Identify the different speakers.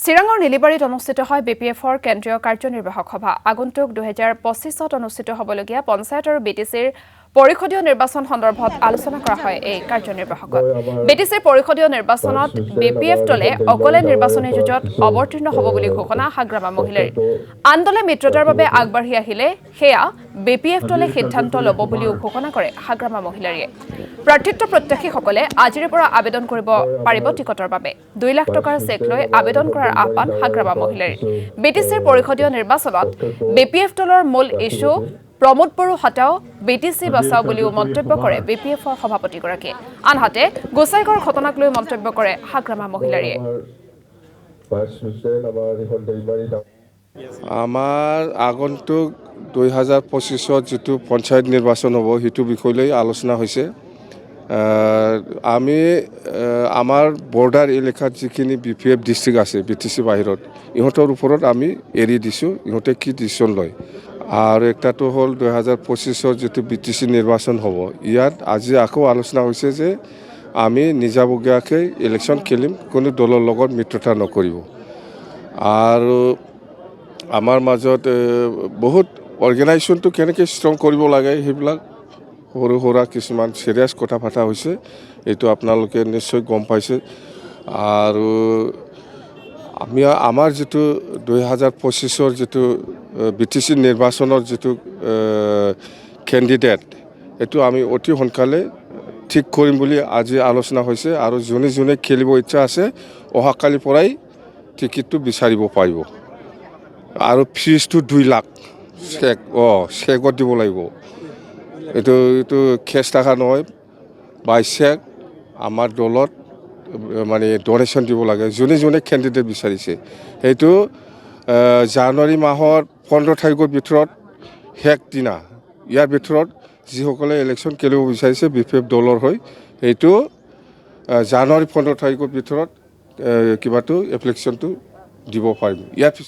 Speaker 1: চিৰাঙৰ নীলিবাৰীত অনুষ্ঠিত হয় বিপিএফৰ কেন্দ্ৰীয় কাৰ্যনিৰ্বাহক সভা। আগন্তুক 2025ত অনুষ্ঠিত হ'বলগীয়া পঞ্চায়ত আৰু বিটিচিৰ পৰিষদীয় নিৰ্বাচন সন্দৰ্ভত আলোচনা কৰা হয় এই কাৰ্যনিৰ্বাহকত। বিটিচিৰ পৰিষদীয় নিৰ্বাচনত বিপিএফ দলে অকলে নিৰ্বাচনী যুঁজত অৱতীৰ্ণ হ'ব বুলি ঘোষণা হাগ্ৰামা মহিলাৰ। আন দলে মিত্ৰতাৰ বাবে আগবাঢ়ি আহিলে সেয়া বিপিএফ দলে সিদ্ধান্ত ল'ব বুলিও ঘোষণা কৰে হাগ্ৰামা মহিলাৰীয়ে। প্ৰাৰ্থিত্ব প্ৰত্যাশীসকলে আজিৰে পৰা আবেদন কৰিব পাৰিব টিকটৰ বাবে। 2 লাখ টকাৰ চেক লৈ আবেদন কৰাৰ আহ্বান হাগ্ৰামা মহিলাৰীৰ। বিটিচিৰ পৰিষদীয় নিৰ্বাচনত বিপিএফ দলৰ মূল ইছ্যু প্ৰমোদ বড়ো হটাও বিটিচি বচাও বুলিও মন্তব্য কৰে বিপিএফৰ সভাপতিগৰাকীয়ে। আনহাতে গোসাইগড় ঘটনাক লৈ মন্তব্য কৰে হাগ্ৰামা মহিলাৰীয়ে।
Speaker 2: আমাৰ আগন্তুক 2025ত যিটো পঞ্চায়ত নিৰ্বাচন হ'ব সেইটো বিষয় লৈ আলোচনা হৈছে। আমি আমাৰ বৰ্ডাৰ এলেকাত যিখিনি বিপিএফ ডিষ্ট্ৰিক্ট আছে বিটিচি বাহিৰত ইহঁতৰ ওপৰত আমি এৰি দিছোঁ, ইহঁতে কি ডিচিশ্যন লয়। আৰু একটাটো হ'ল 2025ৰ যিটো বিটিচি নিৰ্বাচন হ'ব, ইয়াত আজি আকৌ আলোচনা হৈছে যে আমি নিজাববীয়াকৈ ইলেকশ্যন খেলিম, কোনো দলৰ লগত মিত্ৰতা নকৰিব। আৰু আমাৰ মাজত বহুত অৰ্গেনাইজেশ্যনটো কেনেকৈ ষ্ট্ৰং কৰিব লাগে সেইবিলাক সৰু সুৰা কিছুমান চিৰিয়াছ কথা পতা হৈছে, এইটো আপোনালোকে নিশ্চয় গম পাইছে। আৰু আমাৰ যিটো 2025ৰ যিটো বিটিচি নিৰ্বাচনৰ যিটো কেণ্ডিডেট, এইটো আমি অতি সোনকালে ঠিক কৰিম বুলি আজি আলোচনা হৈছে। আৰু যোনে যোনে খেলিব ইচ্ছা আছে অহাকালিৰ পৰাই টিকেটটো বিচাৰিব পাৰিব। আৰু ফিজটো 2 লাখ চেকত দিব লাগিব। এইটো কেছ টকা নহয়, বাই চেক আমাৰ দলত মানে ডনেশ্যন দিব লাগে যোনে যোনে কেণ্ডিডেট বিচাৰিছে। সেইটো জানুৱাৰী মাহৰ 15 তাৰিখৰ ভিতৰত শেষ দিনা, ইয়াৰ ভিতৰত যিসকলে ইলেকশ্যন খেলিব বিচাৰিছে বিপিএফ দলৰ হৈ, সেইটো জানুৱাৰী 15 তাৰিখৰ ভিতৰত কিবাটো এপ্লিকেশ্যনটো দিব পাৰিম। ইয়াৰ